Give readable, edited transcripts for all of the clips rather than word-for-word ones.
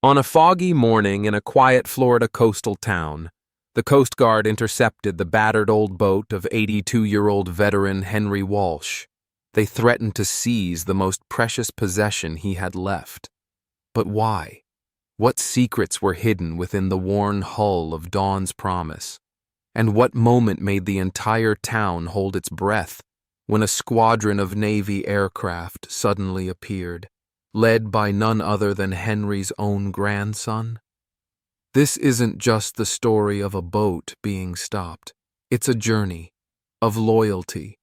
On a foggy morning in a quiet Florida coastal town, the Coast Guard intercepted the battered old boat of 82-year-old veteran Henry Walsh. They threatened to seize the most precious possession he had left. But why? What secrets were hidden within the worn hull of Dawn's Promise? And what moment made the entire town hold its breath when a squadron of Navy aircraft suddenly appeared, led by none other than Henry's own grandson? This isn't just the story of a boat being stopped. It's a journey of loyalty,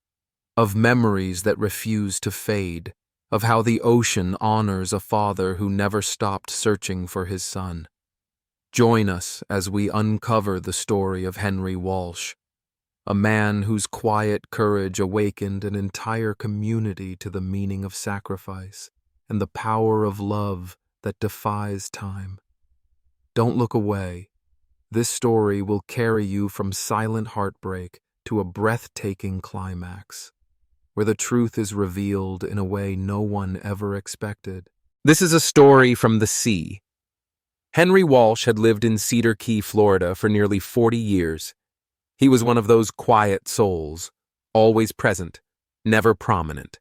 of memories that refuse to fade, of how the ocean honors a father who never stopped searching for his son. Join us as we uncover the story of Henry Walsh, a man whose quiet courage awakened an entire community to the meaning of sacrifice and the power of love that defies time. Don't look away. This story will carry you from silent heartbreak to a breathtaking climax, where the truth is revealed in a way no one ever expected. This is a story from the sea. Henry Walsh had lived in Cedar Key, Florida for nearly 40 years. He was one of those quiet souls, always present, never prominent.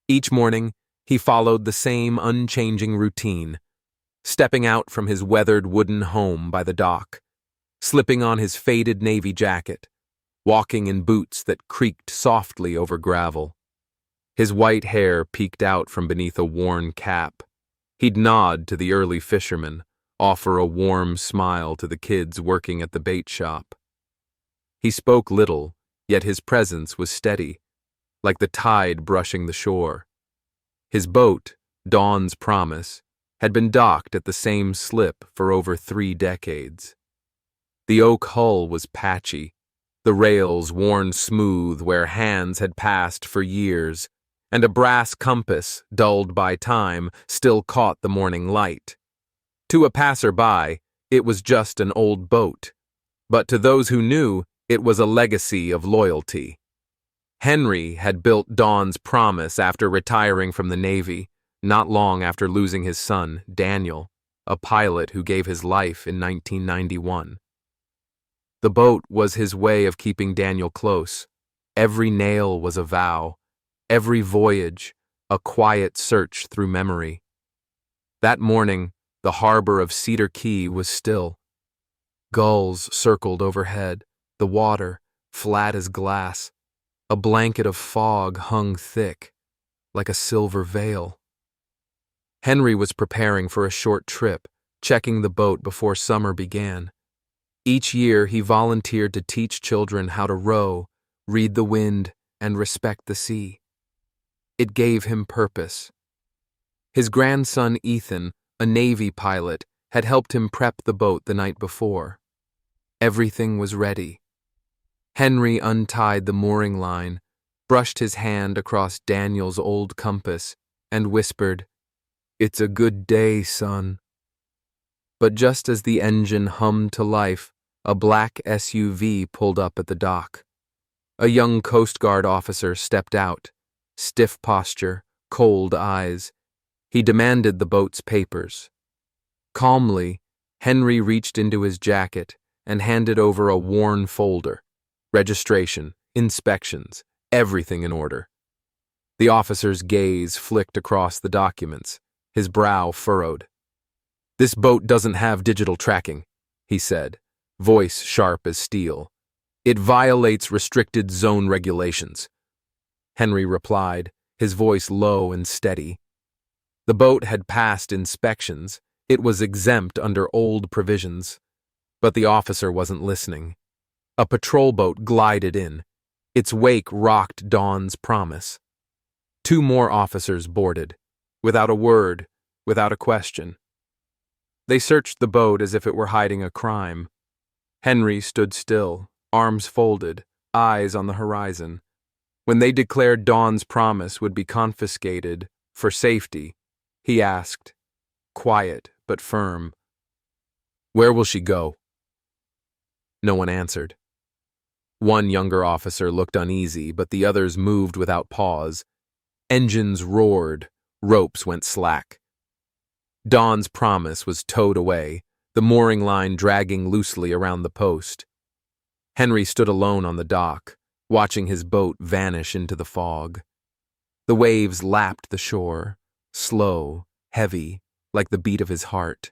Each morning, he followed the same unchanging routine, stepping out from his weathered wooden home by the dock, slipping on his faded navy jacket, walking in boots that creaked softly over gravel. His white hair peeked out from beneath a worn cap. He'd nod to the early fishermen, offer a warm smile to the kids working at the bait shop. He spoke little, yet his presence was steady, like the tide brushing the shore. His boat, Dawn's Promise, had been docked at the same slip for over 3 decades. The oak hull was patchy, the rails worn smooth where hands had passed for years, and a brass compass, dulled by time, still caught the morning light. To a passerby, it was just an old boat, but to those who knew, it was a legacy of loyalty. Henry had built Dawn's Promise after retiring from the Navy, not long after losing his son, Daniel, a pilot who gave his life in 1991. The boat was his way of keeping Daniel close. Every nail was a vow, every voyage a quiet search through memory. That morning, the harbor of Cedar Key was still. Gulls circled overhead, the water, flat as glass. A blanket of fog hung thick, like a silver veil. Henry was preparing for a short trip, checking the boat before summer began. Each year he volunteered to teach children how to row, read the wind, and respect the sea. It gave him purpose. His grandson Ethan, a Navy pilot, had helped him prep the boat the night before. Everything was ready. Henry untied the mooring line, brushed his hand across Daniel's old compass, and whispered, "It's a good day, son." But just as the engine hummed to life, a black SUV pulled up at the dock. A young Coast Guard officer stepped out, stiff posture, cold eyes. He demanded the boat's papers. Calmly, Henry reached into his jacket and handed over a worn folder. Registration, inspections, everything in order. The officer's gaze flicked across the documents, his brow furrowed. "This boat doesn't have digital tracking," he said, voice sharp as steel. "It violates restricted zone regulations." Henry replied, his voice low and steady. The boat had passed inspections. It was exempt under old provisions. But the officer wasn't listening. A patrol boat glided in. Its wake rocked Dawn's Promise. 2 more officers boarded, without a word, without a question. They searched the boat as if it were hiding a crime. Henry stood still, arms folded, eyes on the horizon. When they declared Dawn's Promise would be confiscated for safety, he asked, quiet but firm, "Where will she go?" No one answered. One younger officer looked uneasy, but the others moved without pause. Engines roared, ropes went slack. Dawn's Promise was towed away, the mooring line dragging loosely around the post. Henry stood alone on the dock, watching his boat vanish into the fog. The waves lapped the shore, slow, heavy, like the beat of his heart.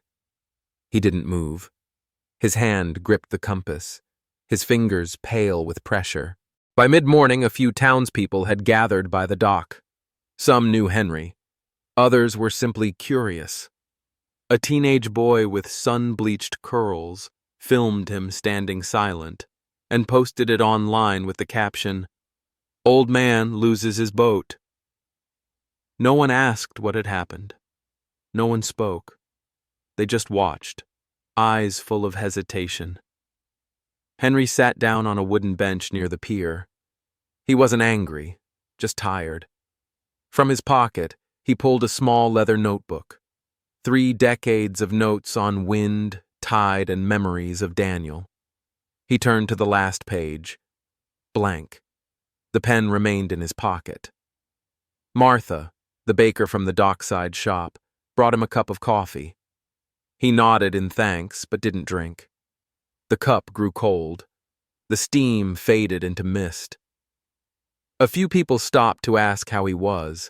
He didn't move. His hand gripped the compass, his fingers pale with pressure. By mid-morning, a few townspeople had gathered by the dock. Some knew Henry. Others were simply curious. A teenage boy with sun-bleached curls filmed him standing silent and posted it online with the caption, "Old man loses his boat." No one asked what had happened. No one spoke. They just watched, eyes full of hesitation. Henry sat down on a wooden bench near the pier. He wasn't angry, just tired. From his pocket, he pulled a small leather notebook. 3 decades of notes on wind, tide, and memories of Daniel. He turned to the last page. Blank. The pen remained in his pocket. Martha, the baker from the dockside shop, brought him a cup of coffee. He nodded in thanks, but didn't drink. The cup grew cold. The steam faded into mist. A few people stopped to ask how he was.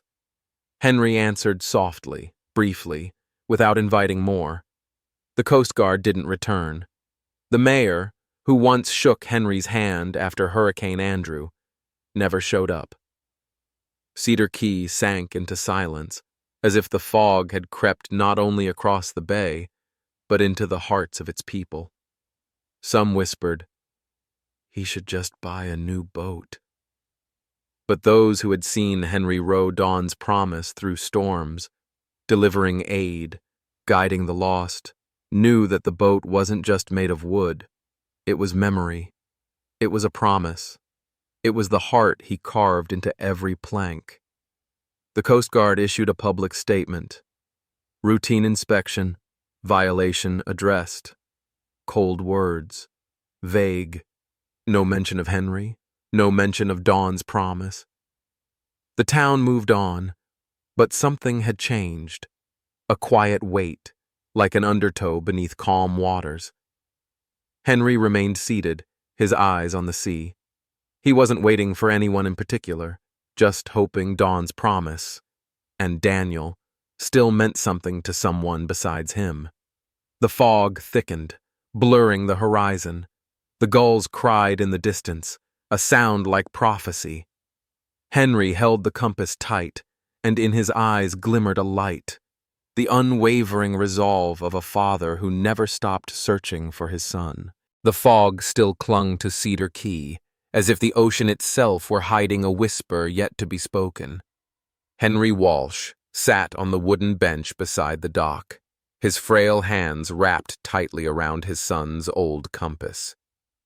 Henry answered softly, briefly, without inviting more. The Coast Guard didn't return. The mayor, who once shook Henry's hand after Hurricane Andrew, never showed up. Cedar Key sank into silence, as if the fog had crept not only across the bay, but into the hearts of its people. Some whispered, "He should just buy a new boat." But those who had seen Henry row Dawn's Promise through storms, delivering aid, guiding the lost, knew that the boat wasn't just made of wood. It was memory. It was a promise. It was the heart he carved into every plank. The Coast Guard issued a public statement. Routine inspection, violation addressed. Cold words. Vague. No mention of Henry. No mention of Dawn's Promise. The town moved on, but something had changed. A quiet weight, like an undertow beneath calm waters. Henry remained seated, his eyes on the sea. He wasn't waiting for anyone in particular, just hoping Dawn's Promise, and Daniel, still meant something to someone besides him. The fog thickened, blurring the horizon. The gulls cried in the distance, a sound like prophecy. Henry held the compass tight, and in his eyes glimmered a light, the unwavering resolve of a father who never stopped searching for his son. The fog still clung to Cedar Key, as if the ocean itself were hiding a whisper yet to be spoken. Henry Walsh sat on the wooden bench beside the dock, his frail hands wrapped tightly around his son's old compass,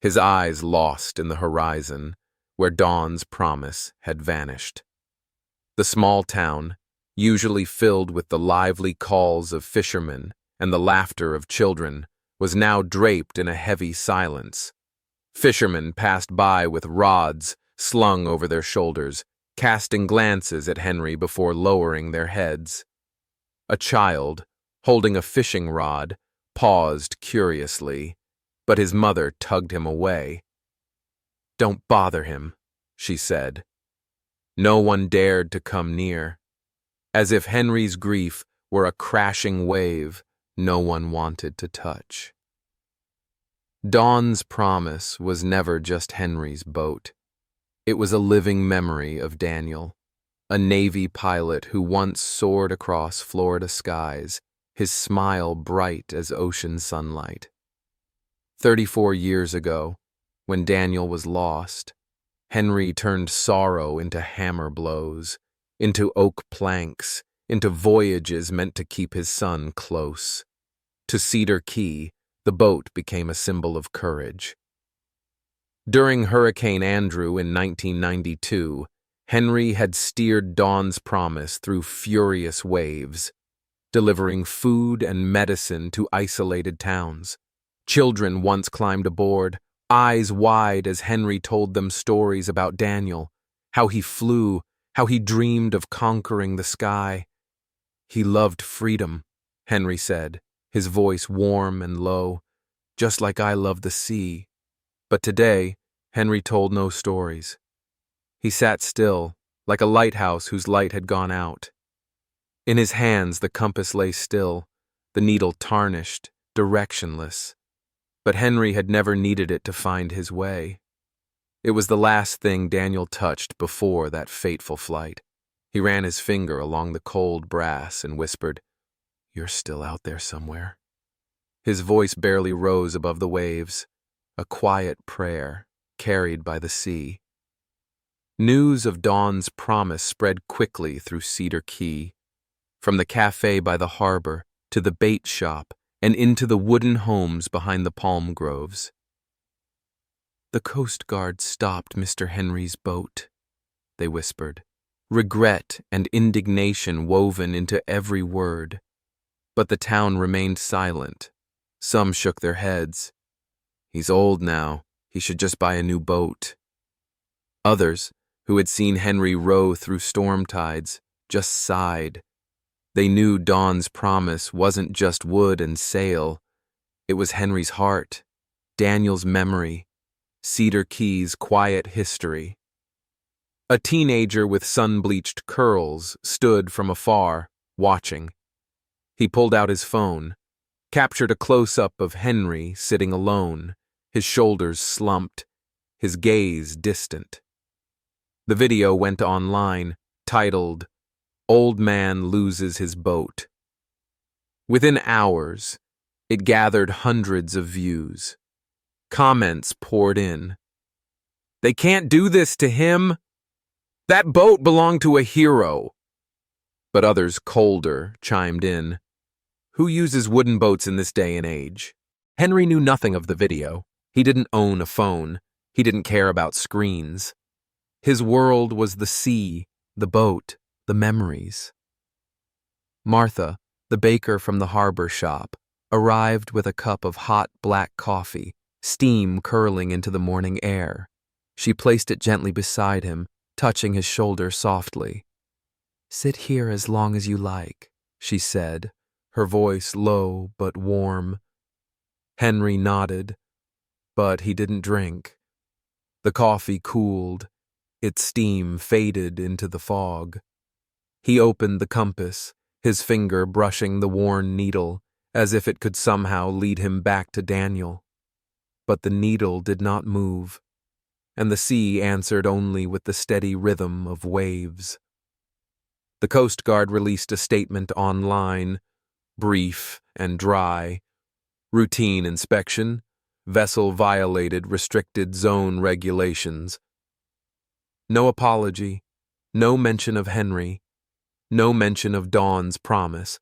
his eyes lost in the horizon where Dawn's Promise had vanished. The small town, usually filled with the lively calls of fishermen and the laughter of children, was now draped in a heavy silence. Fishermen passed by with rods slung over their shoulders, casting glances at Henry before lowering their heads. A child, holding a fishing rod, paused curiously, but his mother tugged him away. "Don't bother him," she said. No one dared to come near. As if Henry's grief were a crashing wave no one wanted to touch. Dawn's Promise was never just Henry's boat. It was a living memory of Daniel, a Navy pilot who once soared across Florida skies, his smile bright as ocean sunlight. 34 years ago, when Daniel was lost, Henry turned sorrow into hammer blows, into oak planks, into voyages meant to keep his son close. To Cedar Key, the boat became a symbol of courage. During Hurricane Andrew in 1992, Henry had steered Dawn's Promise through furious waves, delivering food and medicine to isolated towns. Children once climbed aboard, eyes wide as Henry told them stories about Daniel, how he flew, how he dreamed of conquering the sky. He loved freedom, Henry said, his voice warm and low, just like I love the sea. But today, Henry told no stories. He sat still, like a lighthouse whose light had gone out. In his hands the compass lay still, the needle tarnished, directionless. But Henry had never needed it to find his way. It was the last thing Daniel touched before that fateful flight. He ran his finger along the cold brass and whispered, "You're still out there somewhere." His voice barely rose above the waves, a quiet prayer carried by the sea. News of Dawn's promise spread quickly through Cedar Key, from the cafe by the harbor to the bait shop and into the wooden homes behind the palm groves. "The Coast Guard stopped Mr. Henry's boat," they whispered, regret and indignation woven into every word. But the town remained silent. Some shook their heads. "He's old now. He should just buy a new boat." Others, who had seen Henry row through storm tides, just sighed. They knew Dawn's promise wasn't just wood and sail. It was Henry's heart, Daniel's memory, Cedar Key's quiet history. A teenager with sun-bleached curls stood from afar, watching. He pulled out his phone, captured a close-up of Henry sitting alone, his shoulders slumped, his gaze distant. The video went online, titled, "Old Man Loses His Boat." Within hours, it gathered hundreds of views. Comments poured in. "They can't do this to him. That boat belonged to a hero." But others, colder, chimed in. "Who uses wooden boats in this day and age?" Henry knew nothing of the video. He didn't own a phone. He didn't care about screens. His world was the sea, the boat, the memories. Martha, the baker from the harbor shop, arrived with a cup of hot black coffee, steam curling into the morning air. She placed it gently beside him, touching his shoulder softly. "Sit here as long as you like," she said, her voice low but warm. Henry nodded, but he didn't drink. The coffee cooled. Its steam faded into the fog. He opened the compass, his finger brushing the worn needle, as if it could somehow lead him back to Daniel. But the needle did not move, and the sea answered only with the steady rhythm of waves. The Coast Guard released a statement online, brief and dry. Routine inspection, vessel violated restricted zone regulations. No apology, no mention of Henry, no mention of Dawn's promise.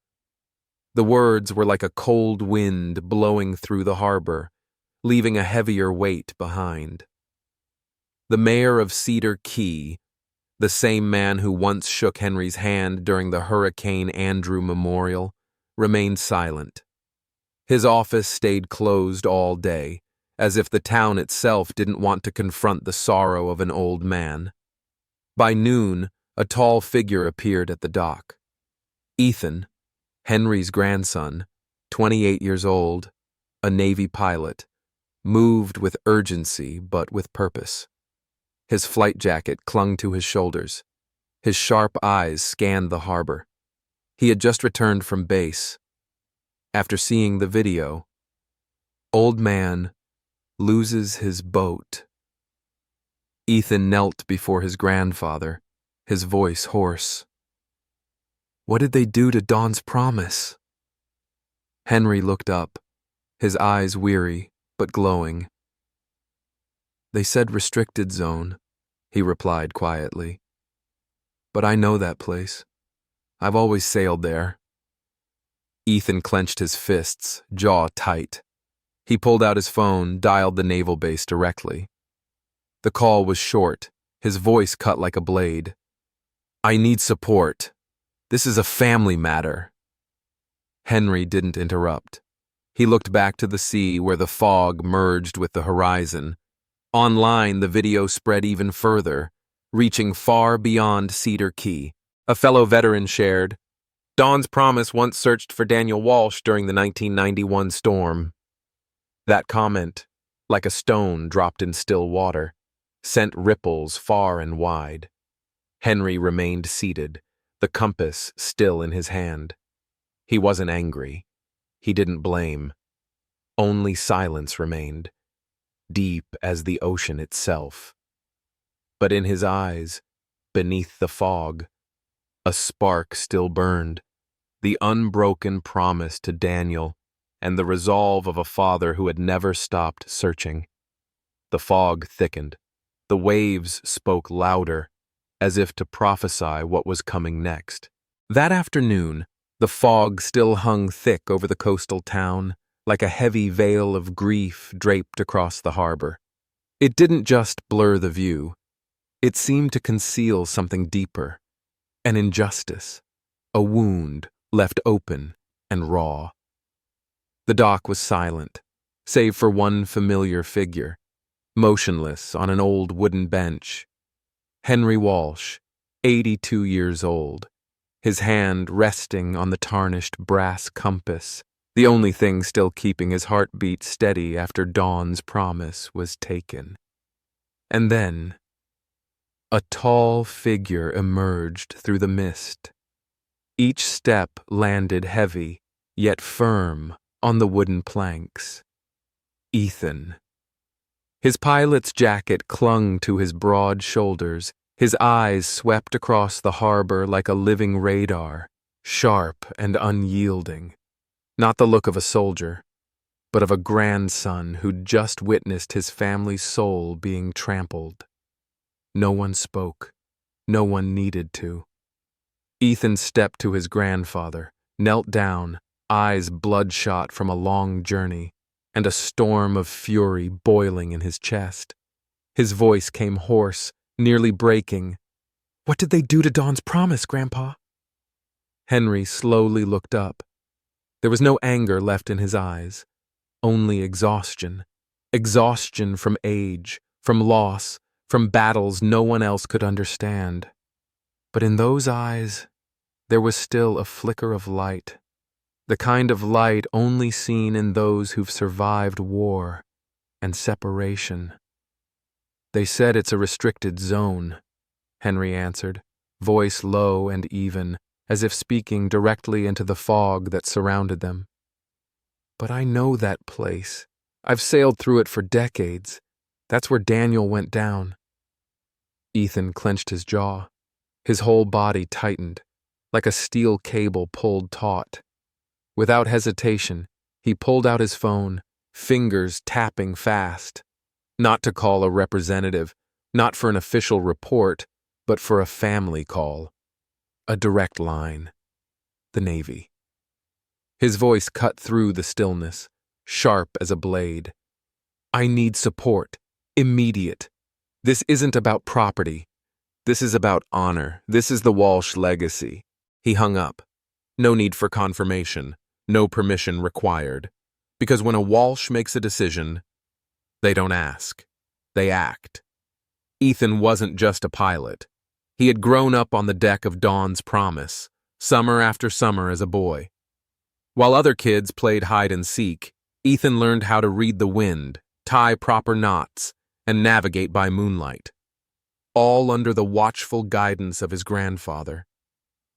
The words were like a cold wind blowing through the harbor, leaving a heavier weight behind. The mayor of Cedar Key, the same man who once shook Henry's hand during the Hurricane Andrew Memorial, remained silent. His office stayed closed all day, as if the town itself didn't want to confront the sorrow of an old man. By noon, a tall figure appeared at the dock. Ethan, Henry's grandson, 28 years old, a Navy pilot, moved with urgency but with purpose. His flight jacket clung to his shoulders. His sharp eyes scanned the harbor. He had just returned from base. After seeing the video, "Old man loses his boat." Ethan knelt before his grandfather, his voice hoarse. "What did they do to Dawn's promise?" Henry looked up, his eyes weary but glowing. "They said restricted zone," he replied quietly. "But I know that place. I've always sailed there." Ethan clenched his fists, jaw tight. He pulled out his phone, dialed the naval base directly. The call was short, his voice cut like a blade. "I need support. This is a family matter." Henry didn't interrupt. He looked back to the sea where the fog merged with the horizon. Online, the video spread even further, reaching far beyond Cedar Key. A fellow veteran shared, Don's Promise once searched for Daniel Walsh during the 1991 storm. That comment, like a stone dropped in still water, sent ripples far and wide. Henry remained seated, the compass still in his hand. He wasn't angry. He didn't blame. Only silence remained, deep as the ocean itself. But in his eyes, beneath the fog, a spark still burned, the unbroken promise to Daniel and the resolve of a father who had never stopped searching. The fog thickened. The waves spoke louder, as if to prophesy what was coming next. That afternoon, the fog still hung thick over the coastal town, like a heavy veil of grief draped across the harbor. It didn't just blur the view. It seemed to conceal something deeper, an injustice, a wound left open and raw. The dock was silent, save for one familiar figure, motionless on an old wooden bench. Henry Walsh, 82 years old, his hand resting on the tarnished brass compass, the only thing still keeping his heartbeat steady after Don's Promise was taken. And then, a tall figure emerged through the mist. Each step landed heavy, yet firm, on the wooden planks. Ethan. His pilot's jacket clung to his broad shoulders, his eyes swept across the harbor like a living radar, sharp and unyielding. Not the look of a soldier, but of a grandson who'd just witnessed his family's soul being trampled. No one spoke. No one needed to. Ethan stepped to his grandfather, knelt down, eyes bloodshot from a long journey, and a storm of fury boiling in his chest. His voice came hoarse, nearly breaking. "What did they do to Don's Promise, Grandpa?" Henry slowly looked up. There was no anger left in his eyes, only exhaustion. Exhaustion from age, from loss, from battles no one else could understand. But in those eyes, there was still a flicker of light, the kind of light only seen in those who've survived war and separation. "They said it's a restricted zone," Henry answered, voice low and even, as if speaking directly into the fog that surrounded them. "But I know that place. I've sailed through it for decades. That's where Daniel went down." Ethan clenched his jaw. His whole body tightened, like a steel cable pulled taut. Without hesitation, he pulled out his phone, fingers tapping fast. Not to call a representative, not for an official report, but for a family call. A direct line. The Navy. His voice cut through the stillness, sharp as a blade. "I need support. Immediate. This isn't about property. This is about honor. This is the Walsh legacy." He hung up. No need for confirmation. No permission required. Because when a Walsh makes a decision, they don't ask. They act. Ethan wasn't just a pilot. He had grown up on the deck of Don's Promise, summer after summer as a boy. While other kids played hide and seek, Ethan learned how to read the wind, tie proper knots, and navigate by moonlight, all under the watchful guidance of his grandfather.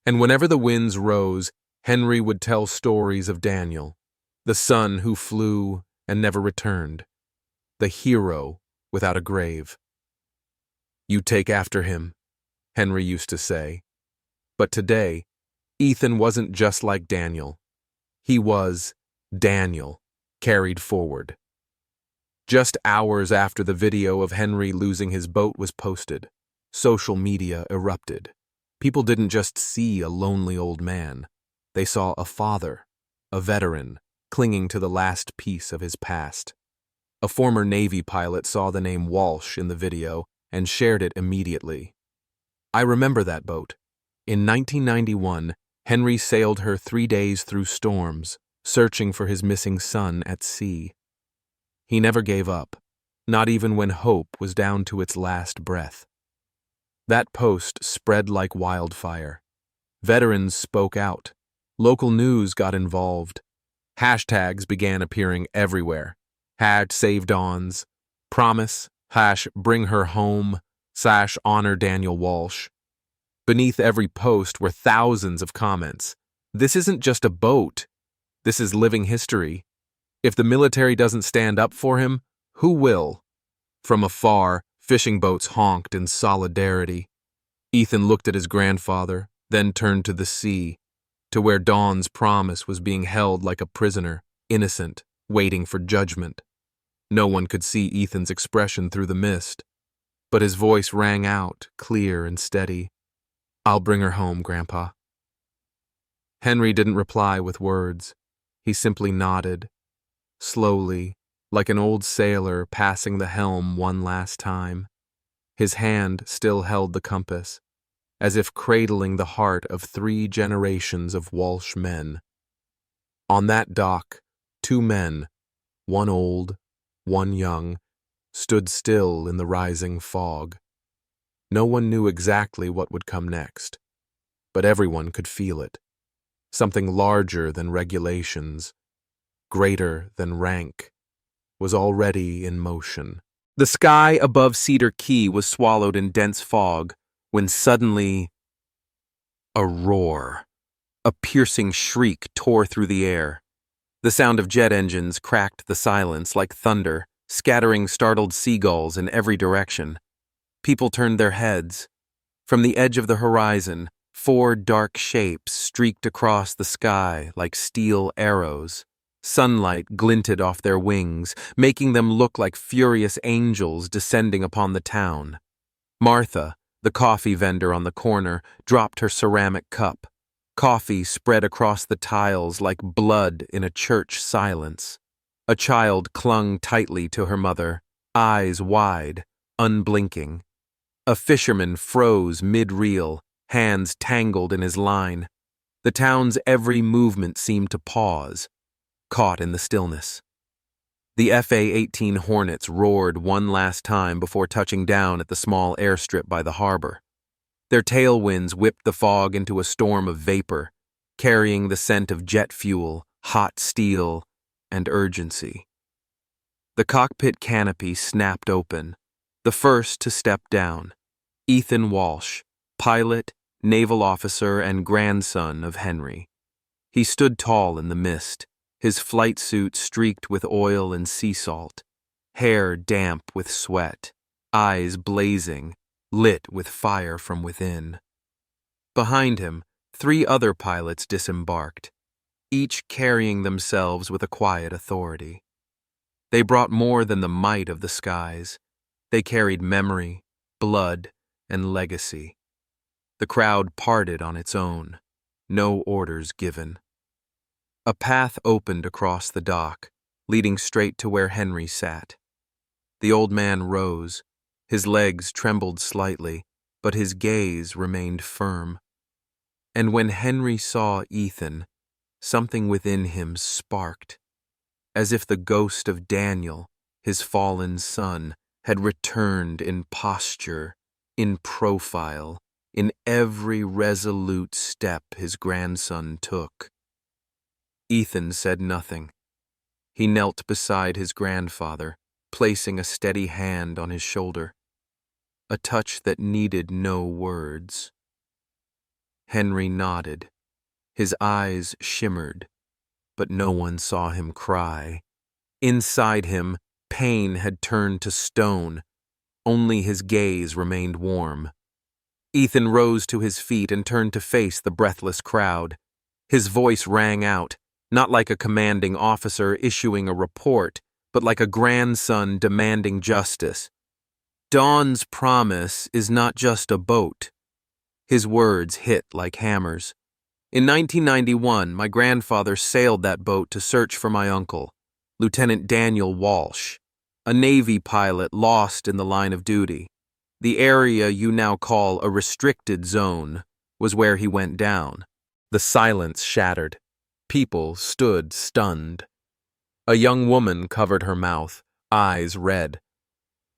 And whenever the winds rose, Henry would tell stories of Daniel, the son who flew and never returned, the hero without a grave. "You take after him," Henry used to say. But today, Ethan wasn't just like Daniel. He was Daniel, carried forward. Just hours after the video of Henry losing his boat was posted, social media erupted. People didn't just see a lonely old man. They saw a father, a veteran, clinging to the last piece of his past. A former Navy pilot saw the name Walsh in the video and shared it immediately. "I remember that boat. In 1991, Henry sailed her 3 days through storms, searching for his missing son at sea. He never gave up, not even when hope was down to its last breath." That post spread like wildfire. Veterans spoke out, Local news got involved. Hashtags began appearing everywhere. #SaveDawns, Promise, #Bring Her Home, /Honor Daniel Walsh. Beneath every post were thousands of comments. This isn't just a boat. This is living history. If the military doesn't stand up for him, who will? From afar, fishing boats honked in solidarity. Ethan looked at his grandfather, then turned to the sea, to where Dawn's promise was being held like a prisoner, innocent, waiting for judgment. No one could see Ethan's expression through the mist, but his voice rang out, clear and steady. "I'll bring her home, Grandpa." Henry didn't reply with words. He simply nodded, slowly, like an old sailor passing the helm one last time. His hand still held the compass, as if cradling the heart of 3 generations of Walsh men. On that dock, 2 men, one old, one young, stood still in the rising fog. No one knew exactly what would come next, but everyone could feel it. Something larger than regulations, greater than rank, was already in motion. The sky above Cedar Key was swallowed in dense fog, when suddenly a roar, a piercing shriek tore through the air. The sound of jet engines cracked the silence like thunder, scattering startled seagulls in every direction. People turned their heads. From the edge of the horizon, 4 dark shapes streaked across the sky like steel arrows. Sunlight glinted off their wings, making them look like furious angels descending upon the town. Martha, the coffee vendor on the corner, dropped her ceramic cup. Coffee spread across the tiles like blood in a church silence. A child clung tightly to her mother, eyes wide, unblinking. A fisherman froze mid-reel, hands tangled in his line. The town's every movement seemed to pause, caught in the stillness. The FA-18 Hornets roared one last time before touching down at the small airstrip by the harbor. Their tailwinds whipped the fog into a storm of vapor, carrying the scent of jet fuel, hot steel, and urgency. The cockpit canopy snapped open, the first to step down. Ethan Walsh, pilot, naval officer, and grandson of Henry. He stood tall in the mist, his flight suit streaked with oil and sea salt, hair damp with sweat, eyes blazing, lit with fire from within. Behind him, 3 other pilots disembarked, each carrying themselves with a quiet authority. They brought more than the might of the skies. They carried memory, blood, and legacy. The crowd parted on its own, no orders given. A path opened across the dock, leading straight to where Henry sat. The old man rose. His legs trembled slightly, but his gaze remained firm. And when Henry saw Ethan, something within him sparked, as if the ghost of Daniel, his fallen son, had returned in posture, in profile, in every resolute step his grandson took. Ethan said nothing. He knelt beside his grandfather, placing a steady hand on his shoulder, a touch that needed no words. Henry nodded. His eyes shimmered, but no one saw him cry. Inside him, pain had turned to stone. Only his gaze remained warm. Ethan rose to his feet and turned to face the breathless crowd. His voice rang out, not like a commanding officer issuing a report, but like a grandson demanding justice. Dawn's promise is not just a boat. His words hit like hammers. In 1991, my grandfather sailed that boat to search for my uncle, Lieutenant Daniel Walsh, a Navy pilot lost in the line of duty. The area you now call a restricted zone was where he went down. The silence shattered. People stood stunned. A young woman covered her mouth, eyes red.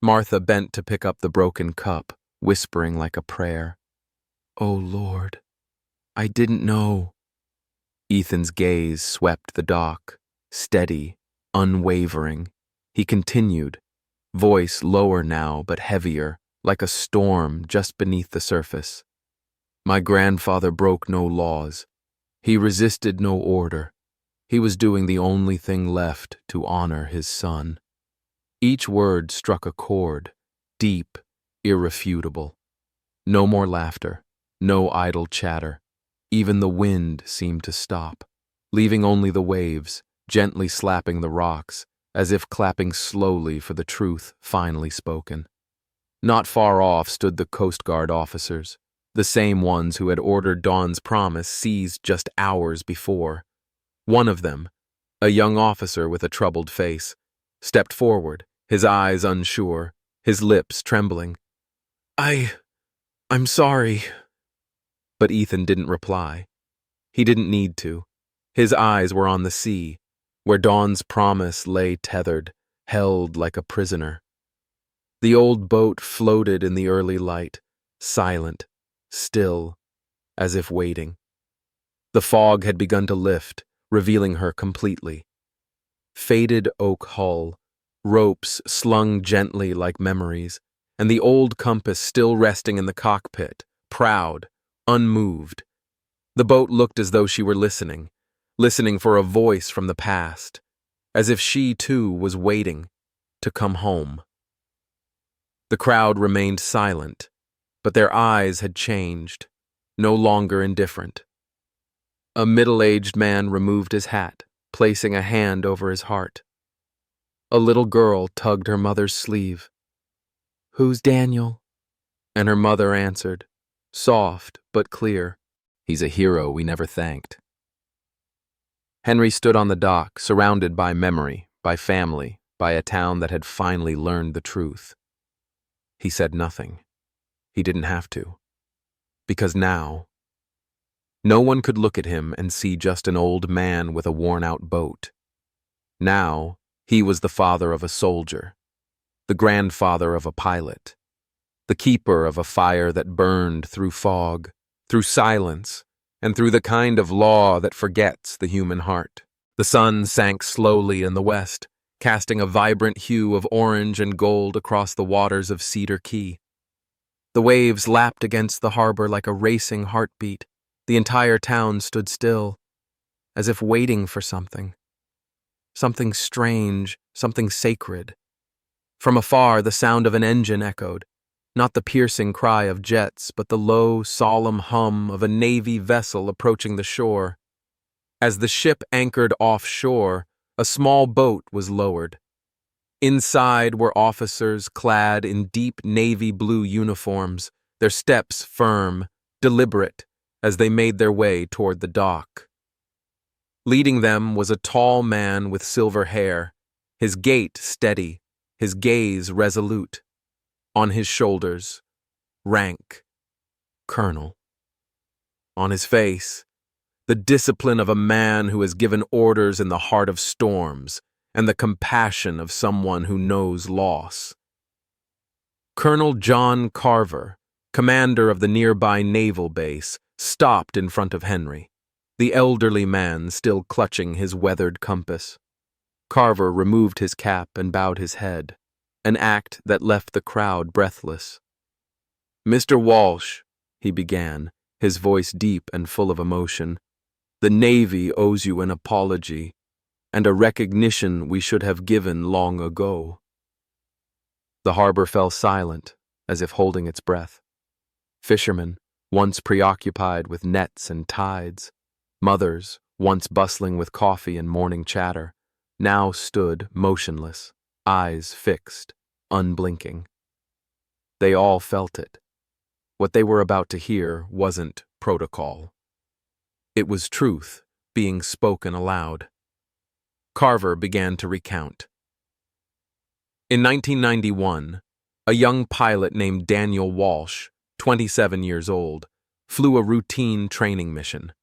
Martha bent to pick up the broken cup, whispering like a prayer. "Oh, Lord, I didn't know." Ethan's gaze swept the dock, steady, unwavering. He continued, voice lower now but heavier, like a storm just beneath the surface. My grandfather broke no laws. He resisted no order. He was doing the only thing left to honor his son. Each word struck a chord, deep, irrefutable. No more laughter, no idle chatter. Even the wind seemed to stop, leaving only the waves, gently slapping the rocks, as if clapping slowly for the truth finally spoken. Not far off stood the Coast Guard officers, the same ones who had ordered Dawn's promise seized just hours before. One of them, a young officer with a troubled face, stepped forward, his eyes unsure, his lips trembling. I'm sorry. But Ethan didn't reply. He didn't need to. His eyes were on the sea, where Dawn's promise lay tethered, held like a prisoner. The old boat floated in the early light, silent, still, as if waiting. The fog had begun to lift, revealing her completely. Faded oak hull, ropes slung gently like memories, and the old compass still resting in the cockpit, proud, unmoved. The boat looked as though she were listening for a voice from the past, as if she too was waiting to come home. The crowd remained silent, but their eyes had changed, no longer indifferent. A middle-aged man removed his hat, placing a hand over his heart. A little girl tugged her mother's sleeve. "Who's Daniel?" And her mother answered, soft but clear, "He's a hero we never thanked." Henry stood on the dock, surrounded by memory, by family, by a town that had finally learned the truth. He said nothing. He didn't have to. Because now, no one could look at him and see just an old man with a worn-out boat. Now, he was the father of a soldier, the grandfather of a pilot, the keeper of a fire that burned through fog, through silence, and through the kind of law that forgets the human heart. The sun sank slowly in the west, casting a vibrant hue of orange and gold across the waters of Cedar Key. The waves lapped against the harbor like a racing heartbeat. The entire town stood still, as if waiting for something. Something strange, something sacred. From afar, the sound of an engine echoed, not the piercing cry of jets, but the low, solemn hum of a Navy vessel approaching the shore. As the ship anchored offshore, a small boat was lowered. Inside were officers clad in deep navy blue uniforms, their steps firm, deliberate, as they made their way toward the dock. Leading them was a tall man with silver hair, his gait steady, his gaze resolute. On his shoulders, rank, colonel. On his face, the discipline of a man who has given orders in the heart of storms, and the compassion of someone who knows loss. Colonel John Carver, commander of the nearby naval base, stopped in front of Henry, the elderly man still clutching his weathered compass. Carver removed his cap and bowed his head, an act that left the crowd breathless. "Mr. Walsh," he began, his voice deep and full of emotion, "the Navy owes you an apology, and a recognition we should have given long ago." The harbor fell silent, as if holding its breath. Fishermen, once preoccupied with nets and tides, mothers, once bustling with coffee and morning chatter, now stood motionless, eyes fixed, unblinking. They all felt it. What they were about to hear wasn't protocol. It was truth being spoken aloud. Carver began to recount. In 1991, a young pilot named Daniel Walsh, 27 years old, flew a routine training mission.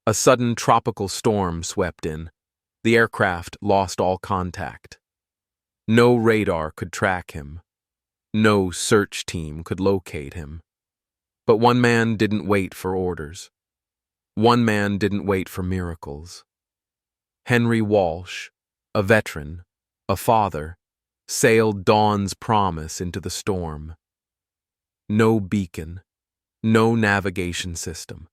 A sudden tropical storm swept in. The aircraft lost all contact. No radar could track him. No search team could locate him. But one man didn't wait for orders. One man didn't wait for miracles. Henry Walsh, a veteran, a father, sailed dawn's promise into the storm. No beacon, no navigation system,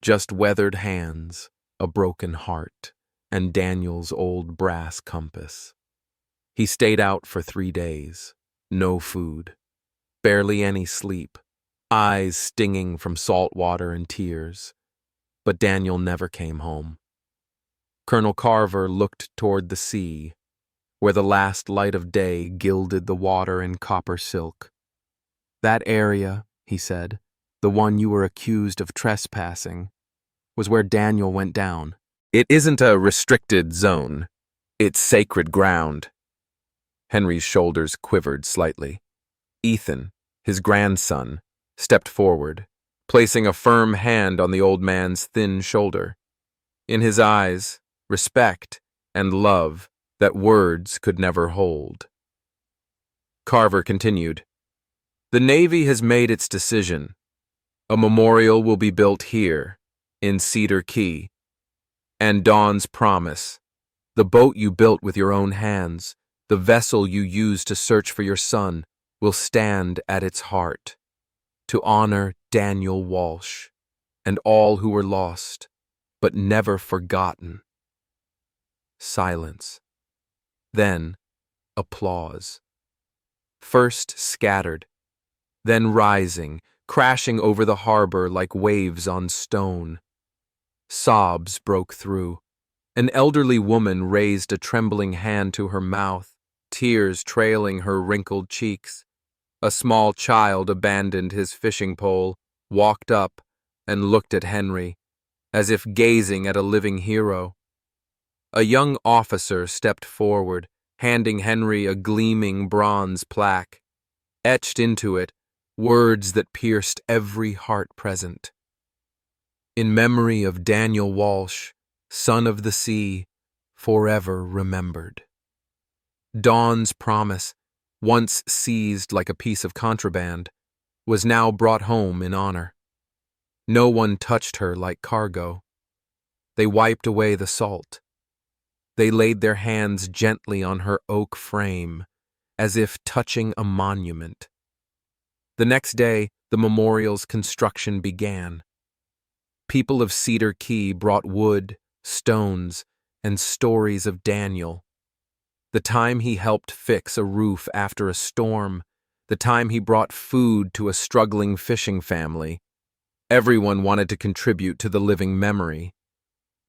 just weathered hands, a broken heart, and Daniel's old brass compass. He stayed out for 3 days, no food, barely any sleep, eyes stinging from salt water and tears. But Daniel never came home. Colonel Carver looked toward the sea, where the last light of day gilded the water in copper silk. "That area," he said, "the one you were accused of trespassing, was where Daniel went down. It isn't a restricted zone. It's sacred ground." Henry's shoulders quivered slightly. Ethan, his grandson, stepped forward, placing a firm hand on the old man's thin shoulder. In his eyes, respect and love that words could never hold. Carver continued, "The Navy has made its decision. A memorial will be built here, in Cedar Key. And Dawn's promise, the boat you built with your own hands, the vessel you used to search for your son, will stand at its heart, to honor Daniel Walsh and all who were lost, but never forgotten." Silence. Then applause. First scattered, then rising, crashing over the harbor like waves on stone. Sobs broke through. An elderly woman raised a trembling hand to her mouth, tears trailing her wrinkled cheeks. A small child abandoned his fishing pole, walked up, and looked at Henry, as if gazing at a living hero. A young officer stepped forward, handing Henry a gleaming bronze plaque. Etched into it, words that pierced every heart present. "In memory of Daniel Walsh, son of the sea, forever remembered." Dawn's promise, once seized like a piece of contraband, was now brought home in honor. No one touched her like cargo. They wiped away the salt. They laid their hands gently on her oak frame, as if touching a monument. The next day, the memorial's construction began. People of Cedar Key brought wood, stones, and stories of Daniel. The time he helped fix a roof after a storm, the time he brought food to a struggling fishing family. Everyone wanted to contribute to the living memory.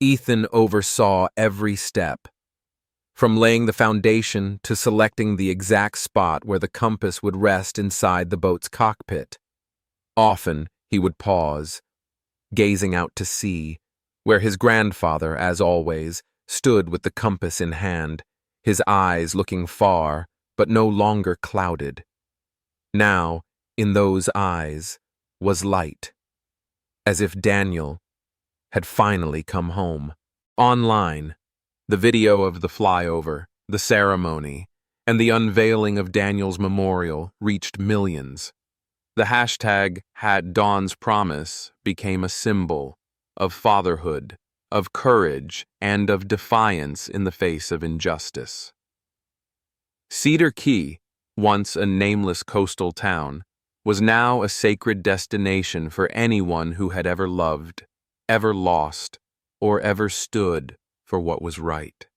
Ethan oversaw every step, from laying the foundation to selecting the exact spot where the compass would rest inside the boat's cockpit. Often, he would pause, gazing out to sea, where his grandfather, as always, stood with the compass in hand, his eyes looking far, but no longer clouded. Now, in those eyes, was light, as if Daniel had finally come home. Online, the video of the flyover, the ceremony, and the unveiling of Daniel's memorial reached millions. The hashtag #HadDawn'sPromise became a symbol of fatherhood, of courage, and of defiance in the face of injustice. Cedar Key, once a nameless coastal town, was now a sacred destination for anyone who had ever loved, ever lost, or ever stood for what was right.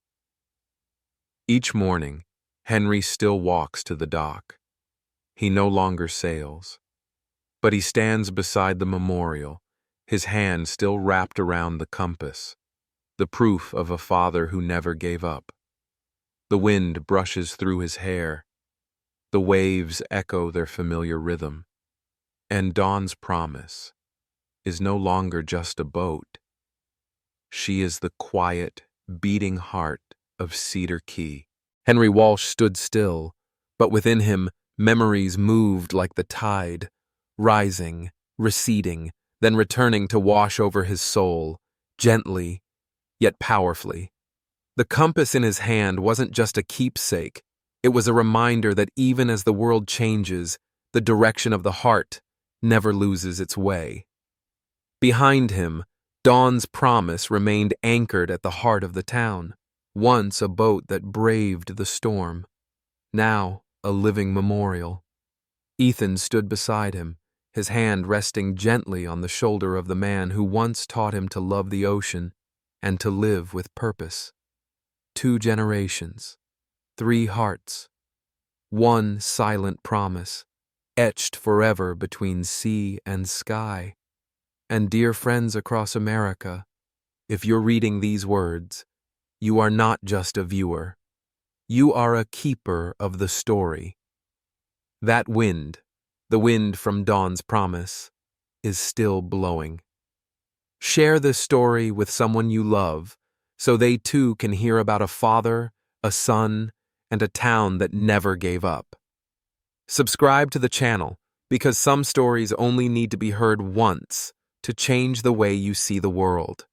Each morning, Henry still walks to the dock. He no longer sails, but he stands beside the memorial, his hand still wrapped around the compass, the proof of a father who never gave up. The wind brushes through his hair. The waves echo their familiar rhythm. And Dawn's promise is no longer just a boat. She is the quiet, beating heart of Cedar Key. Henry Walsh stood still, but within him, memories moved like the tide, rising, receding, then returning to wash over his soul, gently, yet powerfully. The compass in his hand wasn't just a keepsake. It was a reminder that even as the world changes, the direction of the heart never loses its way. Behind him, Dawn's promise remained anchored at the heart of the town, once a boat that braved the storm, now a living memorial. Ethan stood beside him, his hand resting gently on the shoulder of the man who once taught him to love the ocean and to live with purpose. 2 generations, 3 hearts, one silent promise, etched forever between sea and sky. And dear friends across America, if you're reading these words, you are not just a viewer. You are a keeper of the story. That wind, the wind from Dawn's promise, is still blowing. Share this story with someone you love so they too can hear about a father, a son, and a town that never gave up. Subscribe to the channel because some stories only need to be heard once to change the way you see the world.